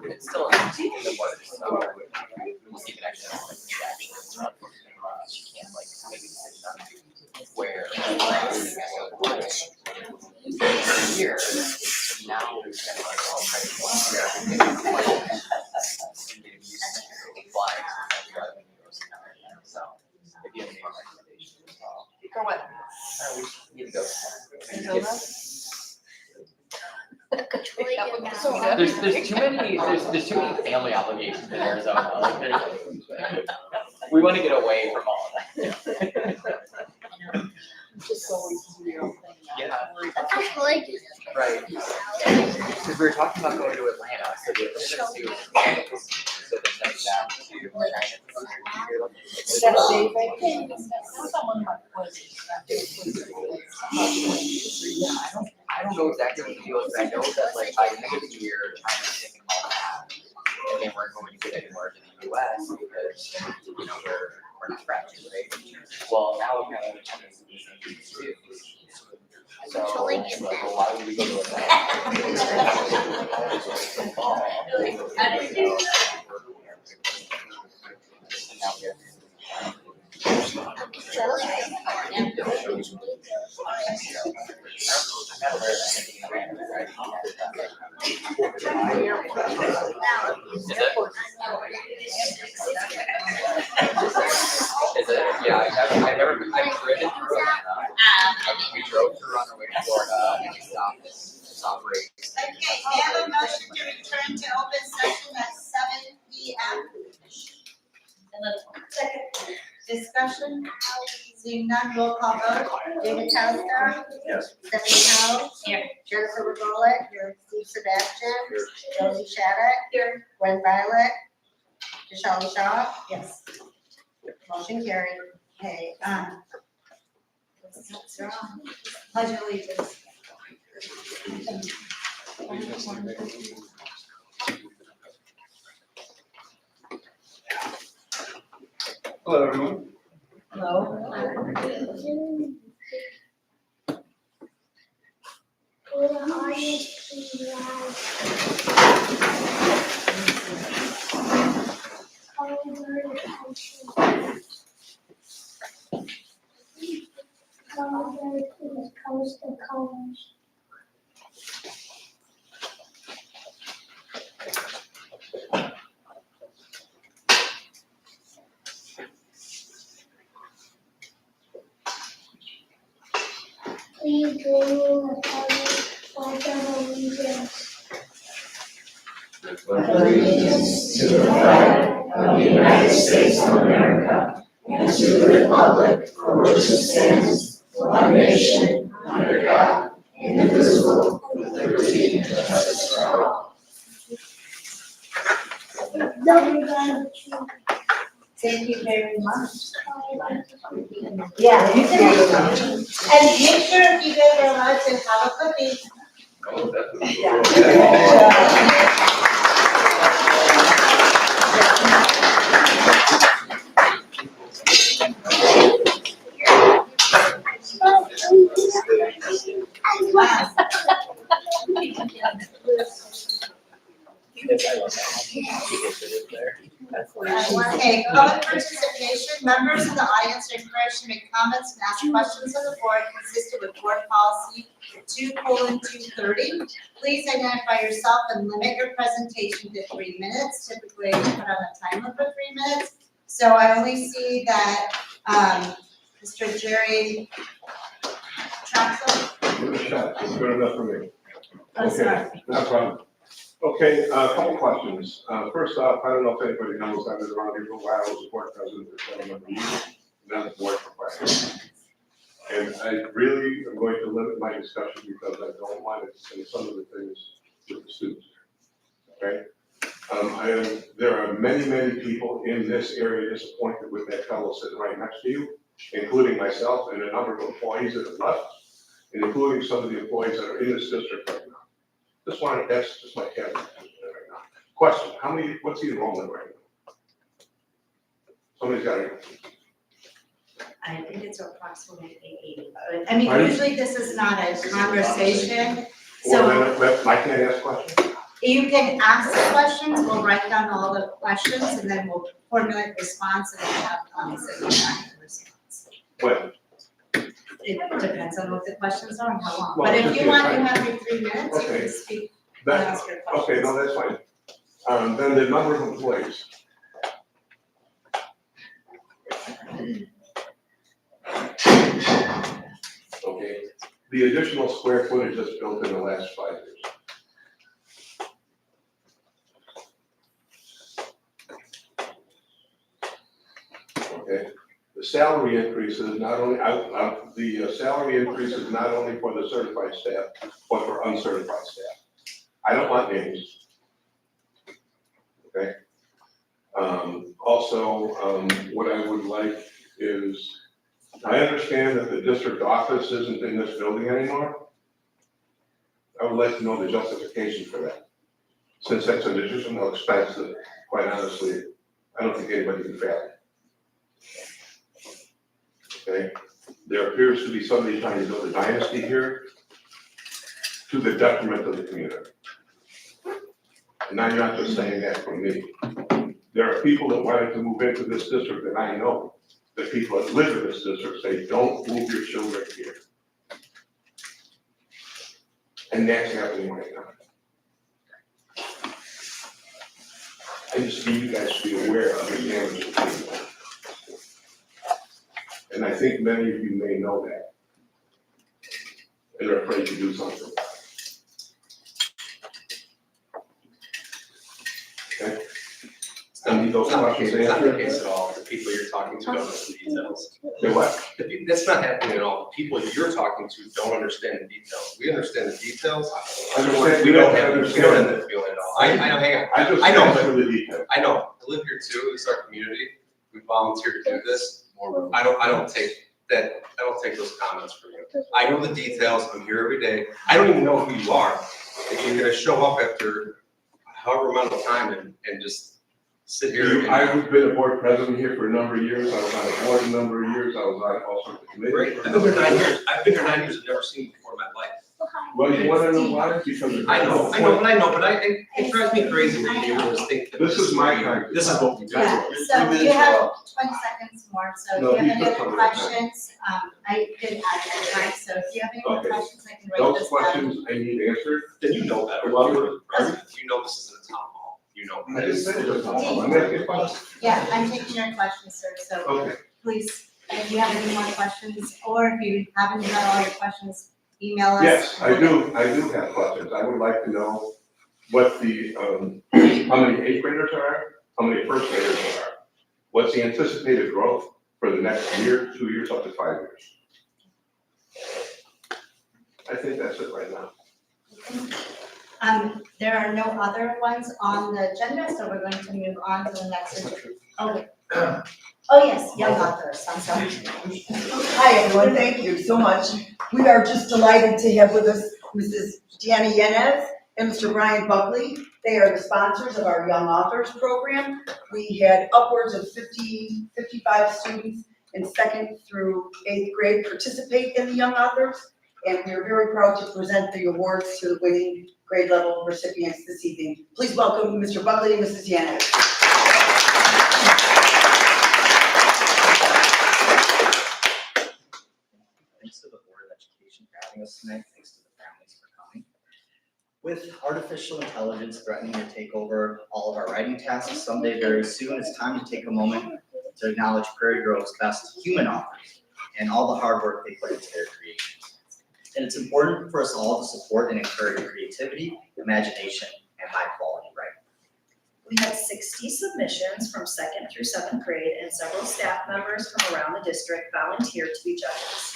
It's still in the works, so we'll see if it actually she can't like maybe sit down where here so now we're kind of like all trying to get used to flying so if you have any recommendations as well. For what? We need to go. There's too many family obligations in Arizona. Like we want to get away from all of that. Just always do your own thing. Yeah. Like, Right. Because we were talking about going to Atlanta, so the Atlanta Zoo, so the next down to That's David. Someone was. I don't know exactly what the deal is, but I know that like by the end of the year, China's taking all that, and they weren't going to get anywhere to the US because, you know, we're not scratching, right? Well, now we're kind of China's using these too. So, like, well, why would we go to Atlanta? And now we have Is it? Yeah, I've driven through Atlanta. We drove through on our way to Florida and we stopped right. Okay, we have a motion to return to open session at 7 p.m. Second. Discussion, seeing none, roll call vote. David Tasker. Yes. Stephanie Howe. Here. Jennifer Regolet. Here. Steve Sebastian. Here. Josie Shattuck. Here. Gwen Violet. Deshaun Shaw. Yes. Motion carried. Okay, what's wrong? Pledge allegiance. Hello, everyone. Hello. Coast of colors. Please join me in the pledge of allegiance. Allegiance to the flag of the United States of America and to the republic for which it stands, one nation, under God, indivisible, with liberty and justice for all. Thank you very much. Yeah, you can. And make sure if you guys are allowed to have a cookie. Oh, definitely. Okay, public participation, members in the audience are encouraged to make comments and ask questions of the board consistent with board policy 2:230. Please identify yourself and limit your presentation to 3 minutes. Typically, you put on a timer for 3 minutes. So I only see that, Mr. Jerry Traxel. It's good enough for me. Oh, sorry. No problem. Okay, a couple questions. First off, I don't know if anybody knows, I've been around here for a while, I was the board president for 7 years, then the board for 5 years. And I really am going to limit my discussion because I don't want to say some of the things with the students. Okay? There are many, many people in this area disappointed with that fellow sitting right next to you, including myself and a number of employees that have left. and including some of the employees that are in this district right now. That's just my caveat right now. Question, what's the enrollment right now? Somebody's got it. I think it's approximately 80. But, I mean, Pardon? usually this is not a conversation, Or so then, I can't ask questions? you can ask the questions, we'll write down all the questions, and then we'll formulate response and then have, send you back the response. When? It depends on what the questions are and how long, Well, but if just you the want, you time. have your 3 minutes, you Okay. can speak and That, ask your questions. okay, no, that's fine. Then the number of employees. Okay, the additional square footage that's built in the last 5 years. Okay, the salary increases not only, the salary increases not only for the certified staff, but for uncertified staff. I don't want names. Okay. Also, what I would like is, I understand that the district office isn't in this building anymore. I would like to know the justification for that, since that's an additional expense that, quite honestly, I don't think anybody can fathom. Okay, there appears to be somebody trying to build a dynasty here to the detriment of the community. And I'm not just saying that for me. There are people that wanted to move into this district, and I know that people that live in this district say, don't move your children here. And that's happening right now. I just need you guys to be aware of the damage that's being done. And I think many of you may know that. And are afraid to do something about it. Okay? I need those questions It's not the answered. case at all. The people you're talking to don't know the details. Say what? That's not happening at all. The people you're talking to don't understand the details. We understand the details. Understand, We you don't have to have understand. that feeling at all. I know, hang on. I just I know, asked but- for the detail. I know. I live here too. It's our community. We volunteer to do this. I don't take those comments from you. I know the details. I'm here every day. I don't even know who you are. If you're gonna show up after however amount of time and just sit here and. I've been a board president here for a number of years. I was on a board a number of years. I was on all sorts of committees. Great. I've been here 9 years. I've been here 9 years and never seen you before in my life. Well, you wanna know why? Because. I know, but it drives me crazy when you just think that. This is my time. This is what we do. Yeah, so you have 20 seconds more, so if No, you have you any put other some of that questions, I could add that time, so if you have any more Okay. questions, I can write Those this down. questions I need answered. Then you know better. Well, You were the president. You know this isn't a town hall. You know. I just said it was all. I'm asking questions. Yeah, I'm taking your questions, sir, so Okay. please, if you have any more questions, or if you haven't got all your questions, email us. Yes, I do have questions. I would like to know what the, how many 8th graders there are, how many 1st graders there are. What's the anticipated growth for the next year, 2 years, up to 5 years? I think that's it right now. There are no other ones on the agenda, so we're going to move on to the next agenda. Oh, yes, young authors, I'm sorry. Hi, everyone, thank you so much. We are just delighted to have with us Mrs. Deanna Yanez and Mr. Brian Buckley. They are the sponsors of our Young Authors Program. We had upwards of 55 students in 2nd through 8th grade participate in the Young Authors, and we are very proud to present the awards to the winning grade level recipients this evening. Please welcome Mr. Buckley and Mrs. Yanez. Thanks to the Board of Education for having us tonight. Thanks to the families for coming. With artificial intelligence threatening to take over all of our writing tasks someday very soon, it's time to take a moment to acknowledge Prairie Grove's best human authors and all the hard work they put into their creations. And it's important for us all to support and encourage creativity, imagination, and high-quality writing. We had 60 submissions from 2nd through 7th grade, and several staff members from around the district volunteered to be judges.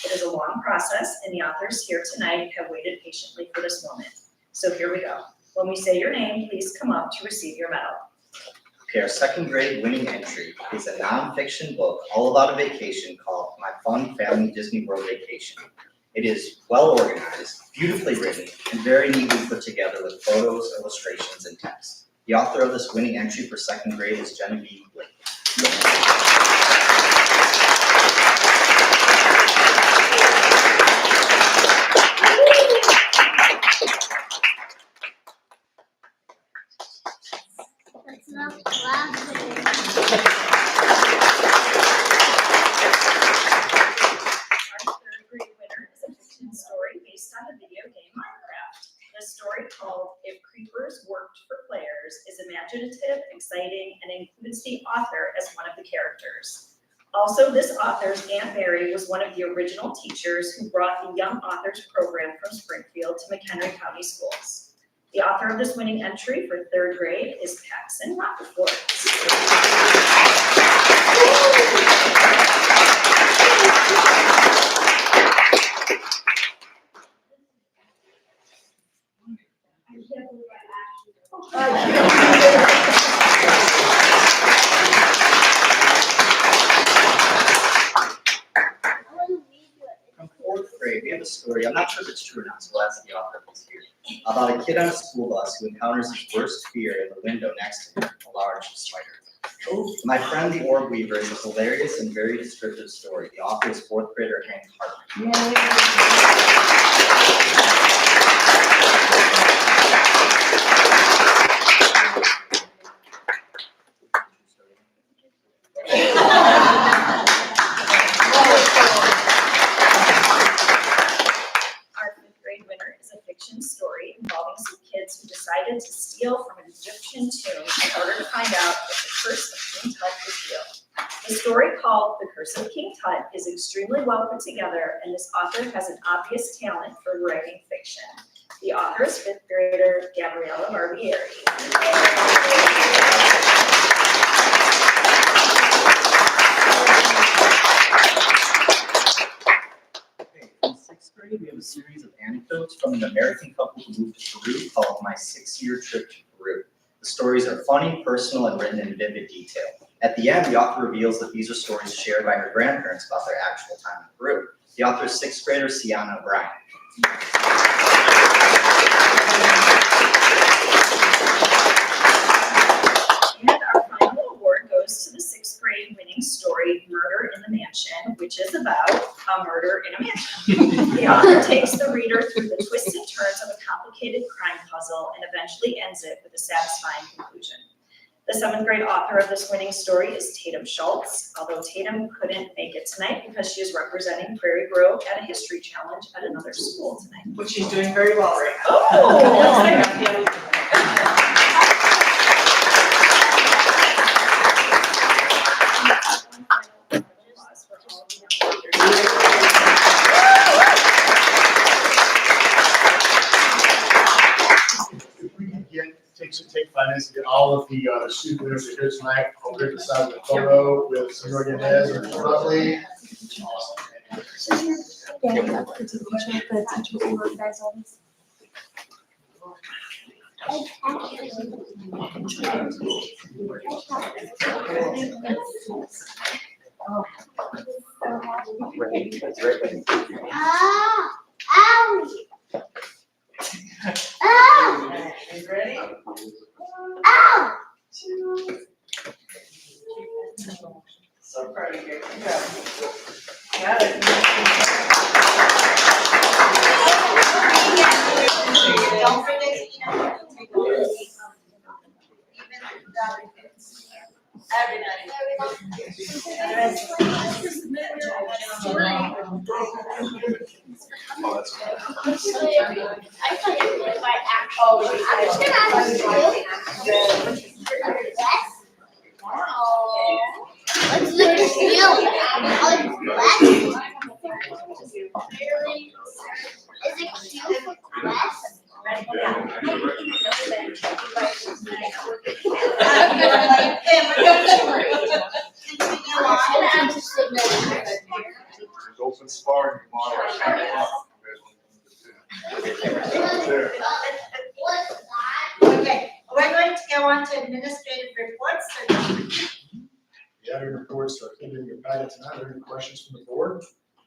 It is a long process, and the authors here tonight have waited patiently for this moment. So here we go. When we say your name, please come up to receive your medal. Okay, our 2nd grade winning entry is a nonfiction book all about a vacation called My Fun Family Disney World Vacation. It is well organized, beautifully written, and very neatly put together with photos, illustrations, and text. The author of this winning entry for second grade is Genevieve Blake. That's not laughing. Our third grade winner is a fiction story based on the video game Minecraft. The story called If Creepers Worked for Players is imaginative, exciting, and includes the author as one of the characters. Also, this author's Aunt Mary was one of the original teachers who brought the Young Authors program from Springfield to McHenry County Schools. The author of this winning entry for third grade is Paxton Rockefort. From fourth grade, we have a story, I'm not sure if it's true or not, so we'll ask the author who's here, about a kid on a school bus who encounters his worst fear in the window next to him, a large spider. My Friend the Orb Weaver is a hilarious and very descriptive story. The author is fourth grader Hank Hartman. Our fifth grade winner is a fiction story involving some kids who decided to steal from an Egyptian tomb in order to find out if the curse of King Tut is real. The story called The Curse of King Tut is extremely well put together, and this author has an obvious talent for writing fiction. The author is fifth grader Gabriella Barbieri. Okay, in sixth grade, we have a series of anecdotes from an American couple who moved to Peru called My 6-Year Trip to Peru. The stories are funny, personal, and written in vivid detail. At the end, the author reveals that these are stories shared by her grandparents about their actual time in Peru. The author is sixth grader Sienna O'Brien. And our final award goes to the sixth grade winning story, Murder in the Mansion, which is about a murder in a mansion. The author takes the reader through the twists and turns of a complicated crime puzzle and eventually ends it with a satisfying conclusion. The seventh grade author of this winning story is Tatum Schultz, although Tatum couldn't make it tonight because she is representing Prairie Grove at a history challenge at another school tonight. Which she's doing very well right now. Oh! If we can take 5 minutes to get all of the student winners that are here tonight, I'll grab the side of the photo with Senor Yanez or Buckley. Ah, ow. Ah, You ready? ow. So proud of you. Good job. Got it. Don't forget to, take a look. Every night. I thought it was by action. I was gonna ask you. What's the deal? Is it cute for Quest? There's open sparring tomorrow. Okay, we're going to go on to administrative reports. The other reports are included in your packet tonight. Are there any questions from the board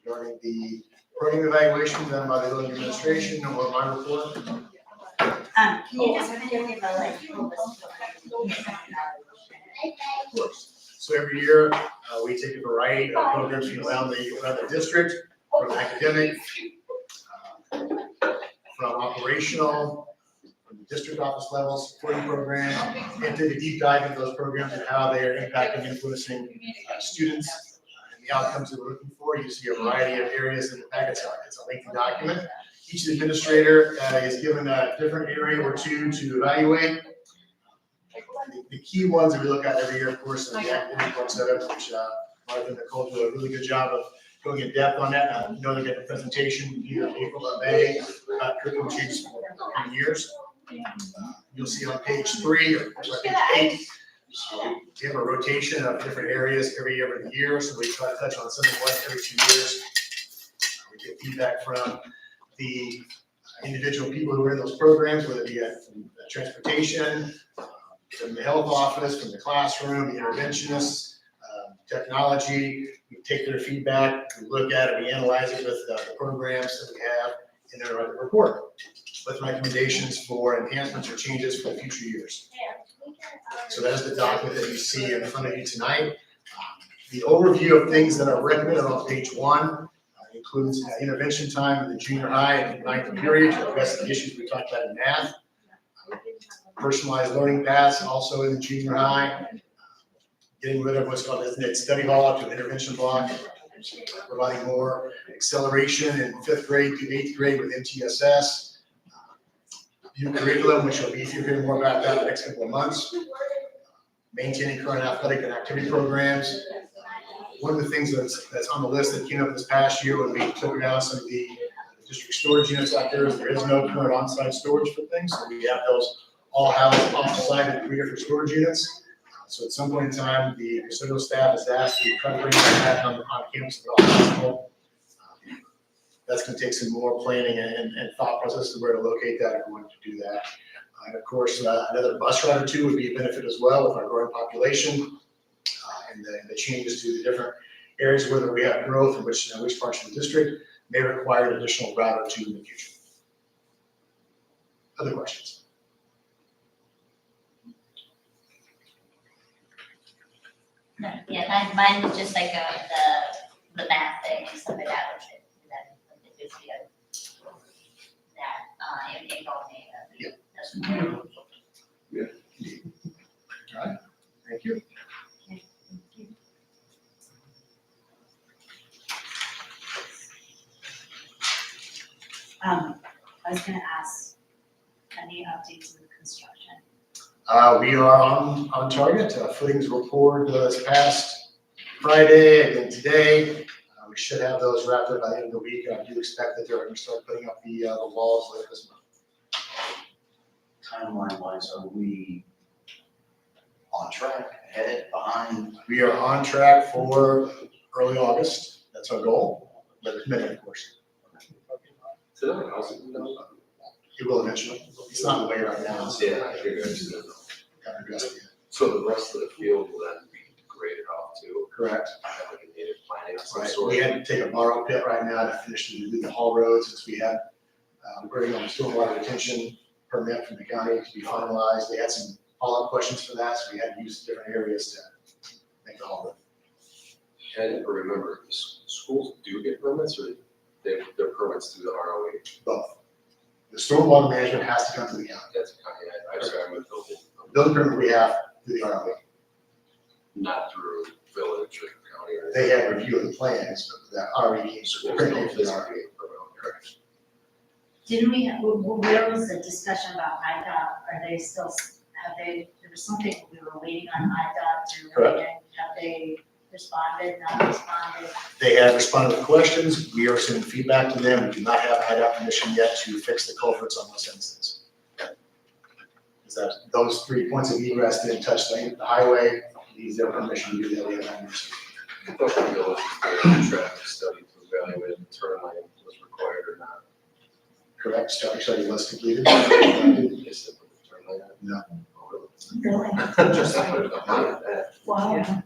regarding the Program evaluation done by the building administration or my report. Can you just give me the like? So every year, we take a variety of programs from around the district, from academic, from operational, from the district office level, supporting programs, and did a deep dive into those programs and how they are impacting, influencing students and the outcomes that we're looking for. You see a variety of areas in the packet. It's a lengthy document. Each administrator is given a different area or two to evaluate. The key ones that we look at every year, of course, are the academic work setups, which Martha and Nicole do a really good job of going in depth on that. I know they get the presentation either April or May about curriculum changes for years. You'll see on page 3 or page 8, we have a rotation of different areas every year, so we try to touch on something once every 2 years. We get feedback from the individual people who are in those programs, whether it be from transportation, from the health office, from the classroom, the interventionists, technology. We take their feedback, we look at it, we analyze it with the programs that we have, and then write a report with recommendations for enhancements or changes for future years. So that's the document that you see in front of you tonight. The overview of things that are recommended on page 1 includes intervention time in the junior high and 9th period to address the issues we talked about in math. Personalized learning paths also in the junior high. Getting rid of what's called designated study hall to intervention block. Providing more acceleration in 5th grade to 8th grade with MTSS. New curriculum, which you'll be hearing more about that in the next couple of months. Maintaining current athletic and activity programs. One of the things that's on the list that came up this past year when we took down some of the district storage units out there is there is no current on-site storage for things. So we have those all housed off-site in 3 different storage units. So at some point in time, the custodial staff is asked to try to bring that back on campus if at all possible. That's going to take some more planning and thought process of where to locate that if we want to do that. And of course, another bus route or 2 would be a benefit as well with our growing population and the changes to the different areas where we have growth and which parts of the district may require an additional route or 2 in the future. Other questions? No, yeah, mine was just like the math thing, stuff like that, which is that in April, May. Yeah. That's- Yeah. All right, thank you. I was gonna ask, any updates with construction? We are on target. Footings were poured this past Friday, again today. We should have those wrapped up by the end of the week. I do expect that they're going to start putting up the walls later this month. Timeline wise, are we on track, ahead, behind? We are on track for early August. That's our goal, but committed, of course. So that house, no. It will eventually. It's not in the way right now. Yeah, I figured. Haven't addressed it yet. So the rest of the field will then be graded off too? Correct. Like a native planning of some Right. sort? We had to take a borrow pit right now to finish the haul road since we had waiting on the stormwater retention permit from the county to be finalized. They had some follow-up questions for that, so we had to use different areas to make the haul road. I never remember, schools do get permits or their permits through the ROE? Both. The stormwater management has to come to the county. That's kind of, I'm with building. Building permit we have through the ROE. Not through village or county or. They have review of the plans, but the ROE is Schools currently don't for the physically ROE. get permit. Correct. Didn't we have, where was the discussion about IDOT? Are they still, there was something we were waiting on IDOT to. Correct. Have they responded, not responded? They have responded with questions. We are sending feedback to them. We do not have IDOT permission yet to fix the culverts on those instances. Is that those 3 points of egress didn't touch the highway, needs their permission to do that. We have not received. I thought the village was doing a traffic study to evaluate if the turn lane was required or not. Correct, study was completed. Is it the turn lane? No. Oh, Really? really? Just not that. Wow.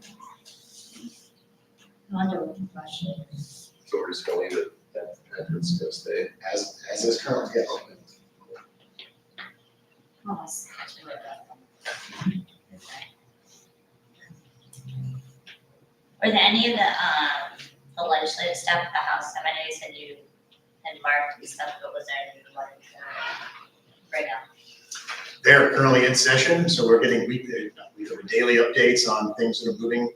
Wonderful question. So we're just gonna leave it at It's gonna stay. as is currently, yes. Oh, that's really good. Were there any of the legislative stuff at the House, I know you said you had marked and stuff, but was there anything you wanted to bring up? They're currently in session, so we're getting daily updates on things that are moving.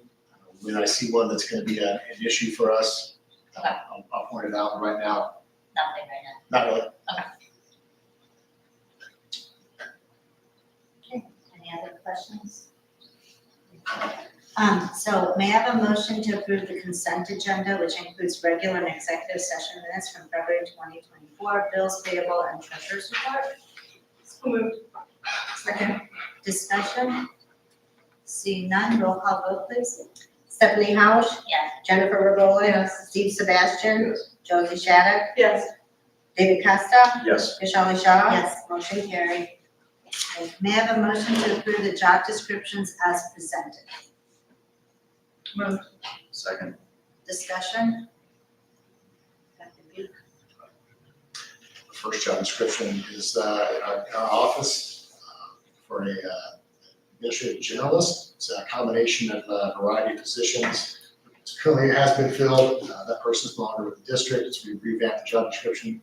When I see one that's gonna be an issue for us, I'll point it out. Right now, Nothing right now. not really. Any other questions? So may I have a motion to approve the consent agenda, which includes regular and executive session minutes from February 2024, bills payable and treasurer's report? So moved. Second. Discussion? Seeing none, roll call vote please. Stephanie Hausch, Yes. Jennifer Regola, Yes. Steve Sebastian, Yes. Josie Shattuck, Yes. David Costa, Yes. Michelle Shaw. Yes. Motion carried. Okay, may I have a motion to approve the job descriptions as presented? Moved. Second. Discussion? The first job description is in our office for a administrative generalist. It's a combination of a variety of positions. Currently, it has been filled. That person's no longer with the district, so we revamped the job description.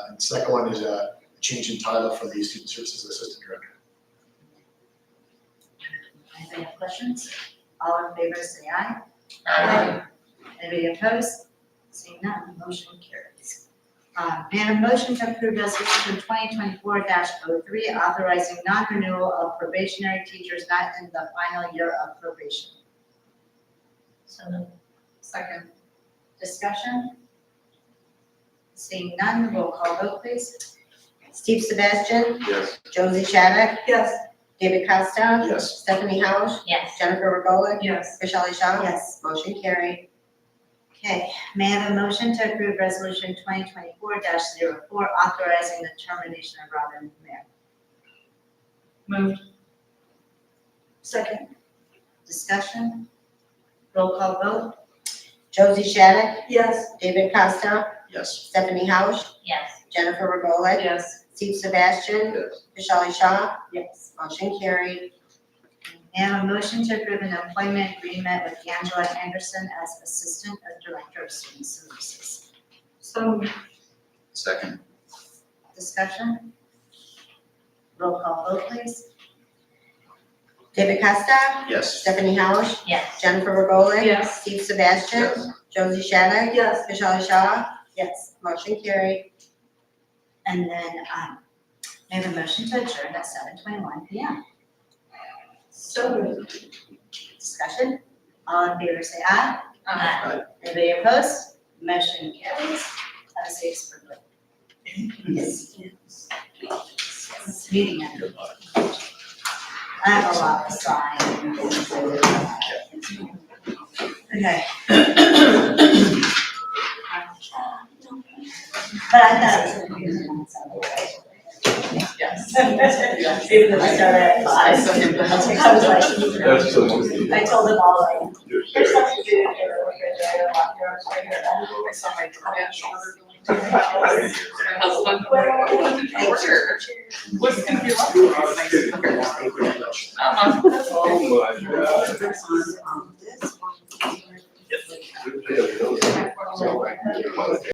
And the second one is a change in title for the Student Services Assistant Director. Anybody have questions? All in favor, say aye. Aye. Anybody opposed? Seeing none, motion carries. May I have a motion to approve resolution 2024-03, authorizing non-renewal of probationary teachers not in the final year of probation? So moved. Second. Discussion? Seeing none, roll call vote please. Steve Sebastian, Yes. Josie Shattuck, Yes. David Costa, Yes. Stephanie Hausch, Yes. Jennifer Regola, Yes. Michelle Shaw. Yes. Motion carried. Okay, may I have a motion to approve resolution 2024-04, authorizing the termination of Robin Mayer? Moved. Second. Discussion? Roll call vote? Josie Shattuck, Yes. David Costa, Yes. Stephanie Hausch, Yes. Jennifer Regola, Yes. Steve Sebastian, Yes. Michelle Shaw. Yes. Motion carried. May I have a motion to approve an employment agreement with Angela Anderson as Assistant Director of Student Services? So moved. Second. Discussion? Roll call vote please? David Costa, Yes. Stephanie Hausch, Yes. Jennifer Regola, Yes. Steve Sebastian, Yes. Josie Shattuck, Yes. Michelle Shaw. Yes. Motion carried. And then, may I have a motion to adjourn at 7:21 PM? So moved. Discussion? All in favor, say aye. Aye. Anybody opposed? Motion carries. Have a safe spring break. Yes. Meeting ended. I have a lot to sign. Okay. But I thought it was gonna be Yes. even though we started at 5. I was like, That's so easy. I told them all, like, You're there's serious. something to do in the refrigerator, lock yours right here. I saw my trash order going to my house. My husband, what did you order? What's gonna be like? That's all. Oh my God. This one. Good.